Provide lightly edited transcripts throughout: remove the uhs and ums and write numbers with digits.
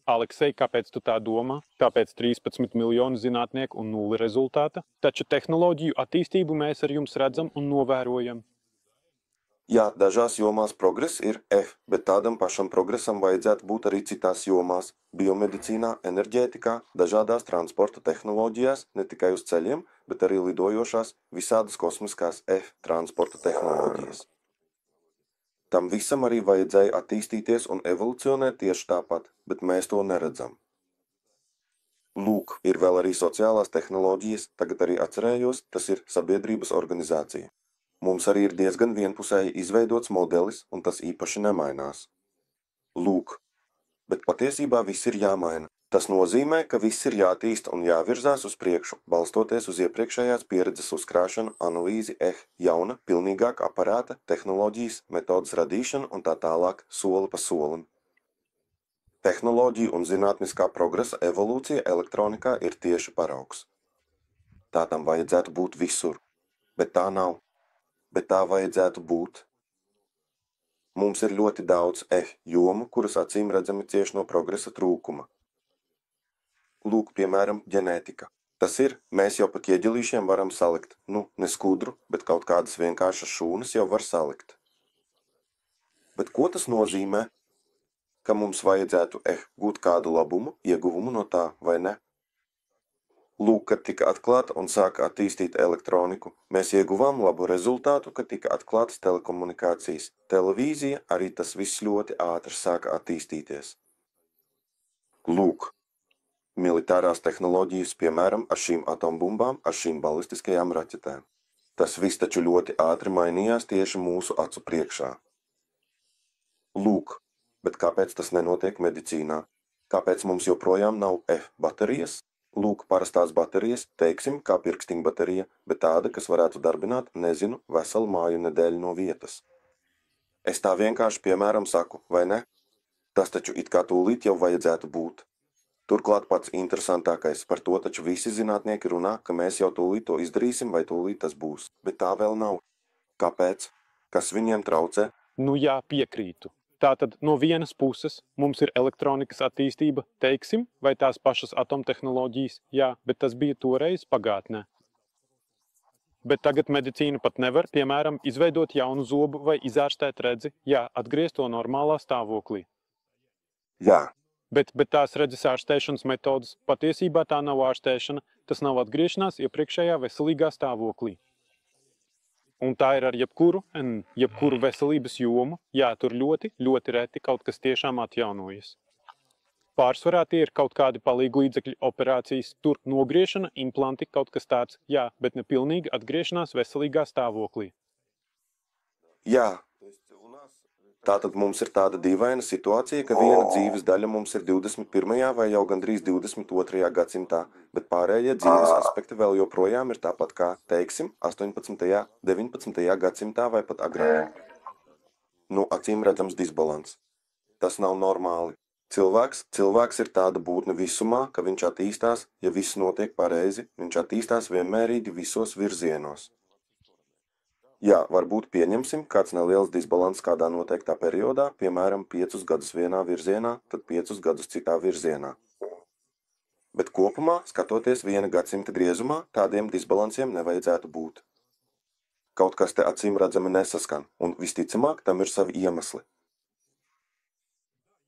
Aleksej, kāpēc tu tā domā? Kāpēc 13 miljonu zinātnieku un 0 rezultāta? Taču tehnoloģiju attīstību mēs ar jums redzam un novērojam. Jā, dažās jomās progress ir F, bet tādam pašam progresam vajadzētu būt arī citās jomās – biomedicīnā, enerģētikā, dažādās transporta tehnoloģijās, ne tikai uz ceļiem, bet arī lidojošās, visādas kosmiskās F transporta tehnoloģijas. Tam visam arī vajadzēja attīstīties un evolucionēt tieši tāpat, bet mēs to neredzam. Lūk, ir vēl arī sociālās tehnoloģijas, tagad arī atcerējos, tas ir sabiedrības organizācija. Mums arī ir diezgan vienpusēji izveidots modelis, un tas īpaši nemainās. Lūk, bet patiesībā viss ir jāmaina. Tas nozīmē, ka viss ir jātīsta un jāvirzās uz priekšu, balstoties uz iepriekšējās pieredzes uzkrāšanu, analīzi, jauna, pilnīgāka aparāta, tehnoloģijas, metodas radīšanu un tā tālāk soli pa solim. Tehnoloģija un zinātniskā progresa evolūcija elektronikā ir tieši paraugs. Tā tam vajadzētu būt visur, bet tā nav. Bet tā vajadzētu būt. Mums ir ļoti daudz jomu, kuras acīm redzami cieši no progresa trūkuma. Lūk, piemēram, ģenētika. Tas ir, mēs jau pa ķieģelīšiem varam salikt, ne skudru, bet kaut kādas vienkāršas šūnas jau var salikt. Bet ko tas nozīmē? Ka mums vajadzētu gūt kādu labumu, ieguvumu no tā, vai ne? Lūk, kad tika atklāta un sāka attīstīt elektroniku, mēs ieguvām labu rezultātu, kad tika atklātas telekomunikācijas. Televīzija, arī tas viss ļoti ātri sāka attīstīties. Lūk, militārās tehnoloģijas, piemēram, ar šīm atombumbām, ar šīm balistiskajām raķetēm. Tas viss taču ļoti ātri mainījās tieši mūsu acu priekšā. Lūk, bet kāpēc tas nenotiek medicīnā? Kāpēc mums joprojām nav baterijas? Lūk, parastās baterijas, teiksim, kā pirkstiņa baterija, bet tāda, kas varētu darbināt, veselu māju nedēļu no vietas. Es tā vienkārši piemēram saku, vai ne? Tas taču it kā tūlīt jau vajadzētu būt. Turklāt pats interesantākais, par to taču visi zinātnieki runā, ka mēs jau tūlīt to izdarīsim, vai tūlīt tas būs. Bet tā vēl nav. Kāpēc? Kas viņiem traucē? Jā, piekrītu. Tātad no vienas puses mums ir elektronikas attīstība, teiksim, vai tās pašas atomtehnoloģijas, jā, bet tas bija toreiz pagātnē. Bet tagad medicīna pat nevar, piemēram, izveidot jaunu zobu vai izārstēt redzi, jā, atgriezt to normālā stāvoklī. Jā. Bet tās redzes ārstēšanas metodas patiesībā tā nav ārstēšana, tas nav atgriešanās iepriekšējā veselīgā stāvoklī. Un tā ir ar jebkuru veselības jomu, jā, tur ļoti, ļoti reti kaut kas tiešām atjaunojas. Pārsvarā tie ir kaut kādi palīglīdzekļi, operācijas, tur nogriešana, implanti, kaut kas tāds, jā, bet ne pilnīgi atgriešanās veselīgā stāvoklī. Jā. Tātad mums ir tāda dīvaina situācija, ka viena dzīves daļa mums ir 21. vai jau gandrīz 22. gadsimtā, bet pārējie dzīves aspekti vēl joprojām ir tāpat kā, teiksim, 18. 19. gadsimtā vai pat agrāk. Acīm redzams disbalans. Tas nav normāli. Cilvēks ir tāda būtne visumā, ka viņš attīstās, ja viss notiek pareizi, viņš attīstās vienmērīgi visos virzienos. Jā, varbūt pieņemsim kāds neliels disbalans kādā noteiktā periodā, piemēram, 5 gadus vienā virzienā, tad 5 gadus citā virzienā. Bet kopumā, skatoties viena gadsimta griezumā, tādiem disbalansiem nevajadzētu būt. Kaut kas te acīm redzami nesaskan, un visticamāk tam ir savi iemesli.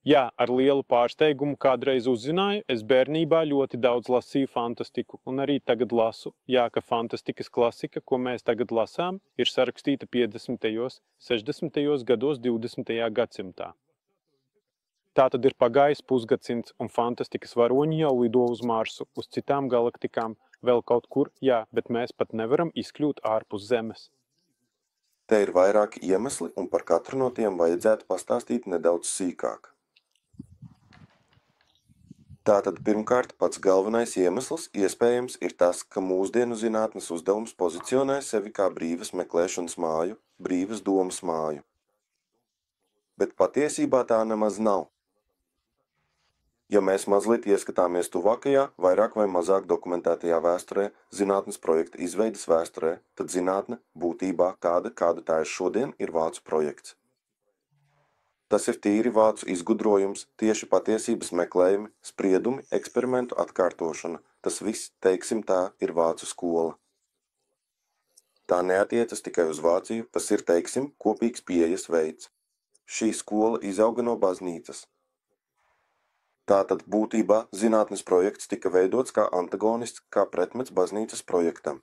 Jā, ar lielu pārsteigumu kādreiz uzzināju, es bērnībā ļoti daudz lasīju fantastiku, un arī tagad lasu, jā, ka fantastikas klasika, ko mēs tagad lasām, ir sarakstīta 50., 60. gados 20. gadsimtā. Tā tad ir pagājis pusgadsimts, un fantastikas varoņi jau lido uz Marsu, uz citām galaktikām, vēl kaut kur, jā, bet mēs pat nevaram izkļūt ārpus Zemes. Te ir vairāki iemesli, un par katru no tiem vajadzētu pastāstīt nedaudz sīkāk. Tātad pirmkārt pats galvenais iemesls iespējams ir tas, ka mūsdienu zinātnes uzdevums pozicionē sevi kā brīvas meklēšanas māju, brīvas domas māju. Bet patiesībā tā nemaz nav. Ja mēs mazliet ieskatāmies tuvākajā, vairāk vai mazāk dokumentētajā vēsturē, zinātnes projekta izveides vēsturē, tad zinātne būtībā kāda tā ir šodien, ir vācu projekts. Tas ir tīri vācu izgudrojums, tieši patiesības meklējumi, spriedumi, eksperimentu atkārtošana. Tas viss, teiksim tā, ir vācu skola. Tā neatiecas tikai uz Vāciju, tas ir, teiksim, kopīgs pieejas veids. Šī skola izauga no baznīcas. Tātad būtībā zinātnes projekts tika veidots kā antagonists, kā pretmets baznīcas projektam.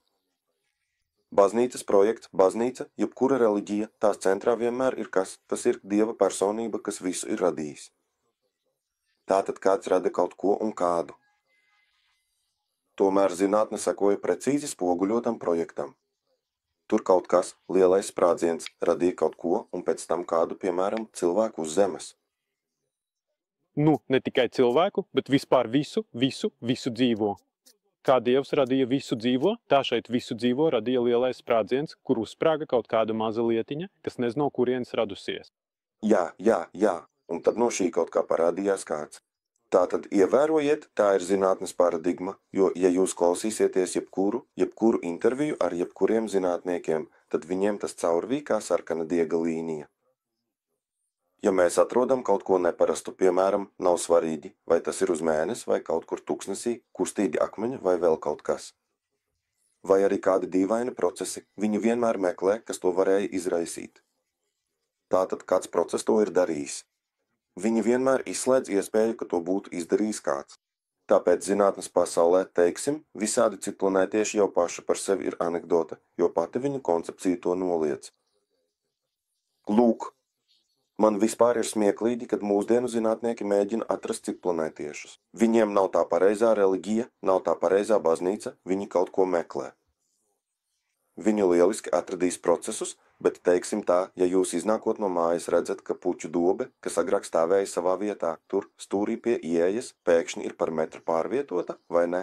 Baznīcas projekts, baznīca, jebkura reliģija, tās centrā vienmēr ir kas, tas ir Dieva personība, kas visu ir radījis. Tātad kāds rada kaut ko un kādu. Tomēr zinātne sekoja precīzi spoguļotam projektam. Tur kaut kas, lielais sprādziens, radīja kaut ko un pēc tam kādu, piemēram, cilvēku uz zemes. Nu, ne tikai cilvēku, bet vispār visu dzīvo. Kā Dievs radīja visu dzīvo, tā šeit visu dzīvo radīja lielais sprādziens, kur uzsprāga kaut kāda maza lietiņa, kas nezin no kurienes radusies. Jā, un tad no šī kaut kā parādījās kāds. Tātad ievērojiet, tā ir zinātnes paradigma, jo, ja jūs klausīsieties jebkuru interviju ar jebkuriem zinātniekiem, tad viņiem tas caurvīja kā sarkana diega līnija. Ja mēs atrodam kaut ko neparastu, piemēram, nav svarīgi, vai tas ir uz mēnesi vai kaut kur tuksnesī, kustīgi akmeņi vai vēl kaut kas. Vai arī kādi dīvaini procesi, viņi vienmēr meklē, kas to varēja izraisīt. Tātad kāds process to ir darījis. Viņi vienmēr izslēdz iespēju, ka to būtu izdarījis kāds. Tāpēc zinātnes pasaulē, teiksim, visādi citplanētieši jau paši par sevi ir anekdote, jo pati viņu koncepcija to noliedz. Lūk, man vispār ir smieklīgi, kad mūsdienu zinātnieki mēģina atrast citplanētiešus. Viņiem nav tā pareizā reliģija, nav tā pareizā baznīca, viņi kaut ko meklē. Viņi lieliski atradīs procesus, bet teiksim tā, ja jūs iznākot no mājas redzat, ka puķu dobe, kas agrāk stāvēja savā vietā, tur stūrī pie ieejas, pēkšņi ir par metru pārvietota, vai ne?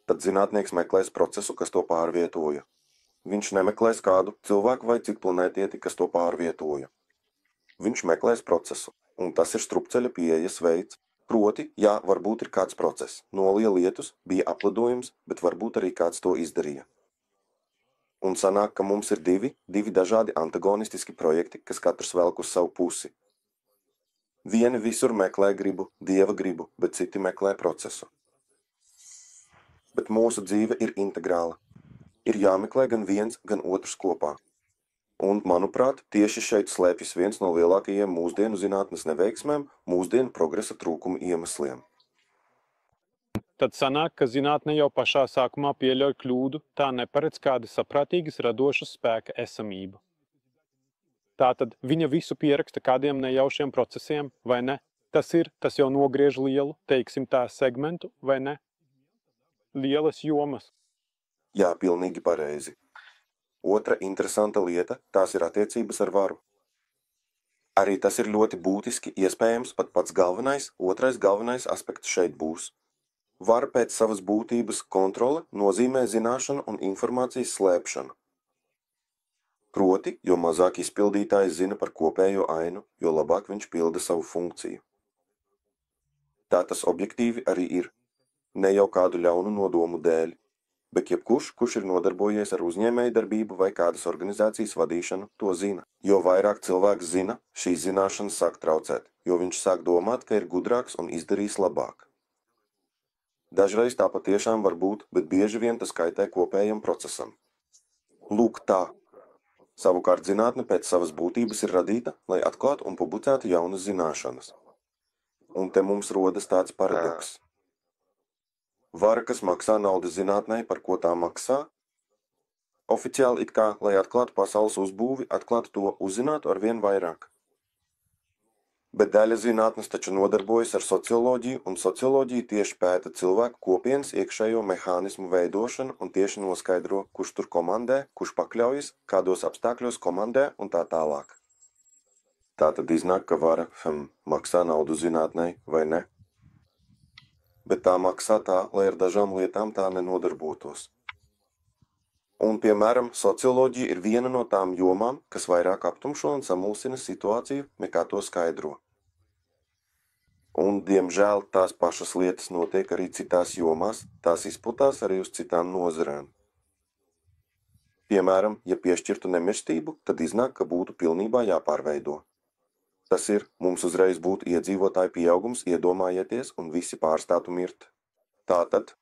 Tad zinātnieks meklēs procesu, kas to pārvietoja. Viņš nemeklēs kādu cilvēku vai citplanētieti, kas to pārvietoja. Viņš meklēs procesu, un tas ir strupceļa pieejas veids. Proti, jā, varbūt ir kāds process. Nolija lietus, bija aplidojums, bet varbūt arī kāds to izdarīja. Un sanāk, ka mums ir divi dažādi antagonistiski projekti, kas katrs velk uz savu pusi. Vieni visur meklē gribu, Dieva gribu, bet citi meklē procesu. Bet mūsu dzīve ir integrāla. Ir jāmeklē gan viens, gan otrs kopā. Un, manuprāt, tieši šeit slēpjas viens no lielākajiem mūsdienu zinātnes neveiksmēm, mūsdienu progresa trūkuma iemesliem. Tad sanāk, ka zinātne jau pašā sākumā pieļauj kļūdu, tā neparedz kāda saprātīgas radošas spēka esamību. Tātad viņa visu pieraksta kādiem nejaušiem procesiem, vai ne? Tas jau nogriež lielu, teiksim tā, segmentu, vai ne? Lielas jomas. Jā, pilnīgi pareizi. Otra interesanta lieta, tās ir attiecības ar varu. Arī tas ir ļoti būtiski, iespējams pat pats galvenais, otrais galvenais aspekts šeit būs. Vara pēc savas būtības kontrole nozīmē zināšanu un informācijas slēpšanu. Proti, jo mazāk izpildītājs zina par kopējo ainu, jo labāk viņš pilda savu funkciju. Tā tas objektīvi arī ir, ne jau kādu ļaunu nodomu dēļ, bet jebkurš, kurš ir nodarbojies ar uzņēmējdarbību vai kādas organizācijas vadīšanu, to zina. Jo vairāk cilvēks zina, šīs zināšanas sāk traucēt, jo viņš sāk domāt, ka ir gudrāks un izdarīs labāk. Dažreiz tā patiešām var būt, bet bieži vien tas kaitē kopējam procesam. Lūk tā. Savukārt zinātne pēc savas būtības ir radīta, lai atklātu un publicētu jaunas zināšanas. Un te mums rodas tāds paradoks. Vara, kas maksā naudas zinātnei, par ko tā maksā, oficiāli it kā, lai atklātu pasaules uzbūvi, atklātu to, uzzinātu arvien vairāk. Bet daļa zinātnes taču nodarbojas ar socioloģiju, un socioloģija tieši pēta cilvēku kopienas iekšējo mehānismu veidošanu un tieši noskaidro, kurš tur komandē, kurš pakļaujas, kādos apstākļos komandē un tā tālāk. Tā tad iznāk, ka vara maksā naudu zinātnei, vai ne? Bet tā maksā tā, lai ar dažām lietām tā nenodarbotos. Un, piemēram, socioloģija ir viena no tām jomām, kas vairāk aptumšo un samulsina situāciju, nekā to skaidro. Un, diemžēl, tās pašas lietas notiek arī citās jomās, tās izplatās arī uz citām nozarēm. Piemēram, ja piešķirtu nemirstību, tad iznāk, ka būtu pilnībā jāpārveido. Tas ir, mums uzreiz būtu iedzīvotāju pieaugums, iedomājieties, un visi pārstātu mirt. Tātad,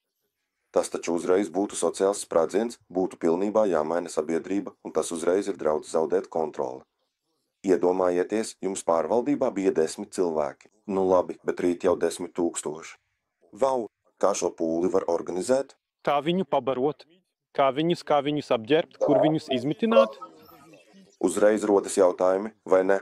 tas taču uzreiz būtu sociāls sprādziens, būtu pilnībā jāmaina sabiedrība, un tas uzreiz ir draudz zaudēt kontroli. Iedomājieties, jums pārvaldībā bija 10 cilvēki. Nu labi, bet rīt jau 10 000. Vau, kā šo pūli var organizēt? Kā viņu pabarot? Kā viņus apģērbt? Kur viņus izmitināt? Uzreiz rodas jautājumi, vai ne?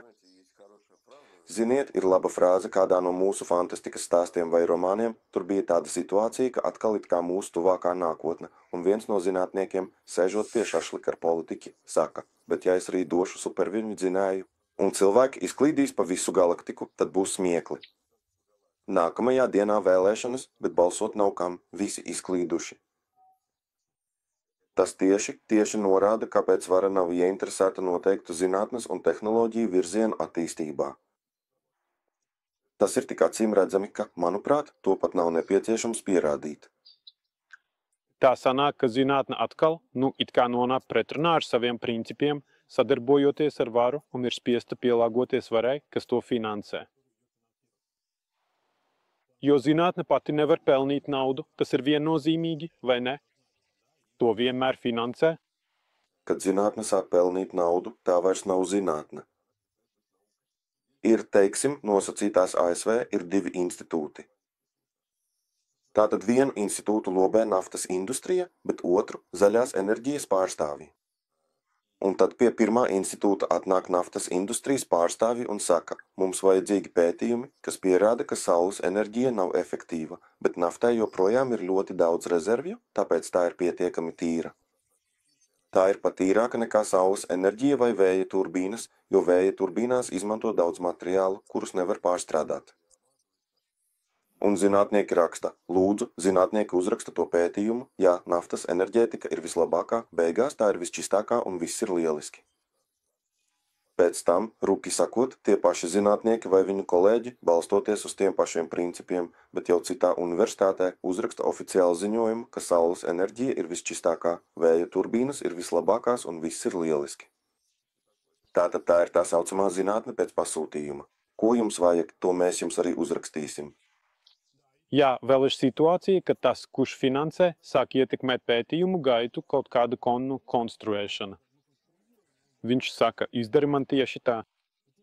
Ziniet, ir laba frāze kādā no mūsu fantastikas stāstiem vai romāniem. Tur bija tāda situācija, ka atkal it kā mūsu tuvākā nākotne, un viens no zinātniekiem, sēžot pie šašlika ar politiķi, saka, bet ja es arī došu superviņu dzinēju, un cilvēki izklīdīs pa visu galaktiku, tad būs smiekli. Nākamajā dienā vēlēšanas, bet balsot nav kam, visi izklīduši. Tas tieši norāda, kāpēc vara nav ieinteresēta noteiktu zinātnes un tehnoloģiju virzienu attīstībā. Tas ir tik acīm redzami, ka, manuprāt, to pat nav nepieciešams pierādīt. Tā sanāk, ka zinātne atkal, it kā nonāk pretrunā ar saviem principiem, sadarbojoties ar varu un ir spiesta pielāgoties varai, kas to finansē. Jo zinātne pati nevar pelnīt naudu, tas ir viennozīmīgi, vai ne? To vienmēr finansē. Kad zinātne sāk pelnīt naudu, tā vairs nav zinātne. Ir, teiksim, nosacītās ASV ir 2 institūti. Tātad vienu institūtu lobē naftas industrija, bet otru zaļās enerģijas pārstāvji. Un tad pie pirmā institūta atnāk naftas industrijas pārstāvji un saka, mums vajadzīgi pētījumi, kas pierāda, ka saules enerģija nav efektīva, bet naftai joprojām ir ļoti daudz rezervju, tāpēc tā ir pietiekami tīra. Tā ir pat tīrāka nekā saules enerģija vai vēja turbīnas, jo vēja turbīnās izmanto daudz materiālu, kurus nevar pārstrādāt. Un zinātnieki raksta, lūdzu, zinātnieki uzraksta to pētījumu, jā, naftas enerģētika ir vislabākā, beigās tā ir visčistākā un viss ir lieliski. Pēc tam, ruki sakot, tie paši zinātnieki vai viņu kolēģi, balstoties uz tiem pašiem principiem, bet jau citā universitātē, uzraksta oficiālu ziņojumu, ka saules enerģija ir visčistākā, vēja turbīnas ir vislabākās un viss ir lieliski. Tātad tā ir tā saucamā zinātne pēc pasūtījuma. Ko jums vajag, to mēs jums arī uzrakstīsim. Jā, vēl ir situācija, ka tas, kurš finansē, sāk ietekmēt pētījumu gaitu kaut kādu konstruēšana. Viņš saka, izdari man tieši tā.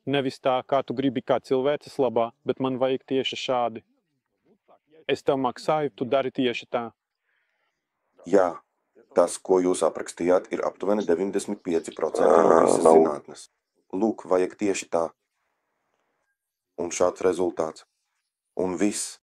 Nevis tā, kā tu gribi kā cilvēces labā, bet man vajag tieši šādi. Es tev maksāju, tu dari tieši tā. Jā, tas, ko jūs aprakstījāt, ir aptuveni 95% no visas zinātnes. Lūk, vajag tieši tā. Un šāds rezultāts. Un viss.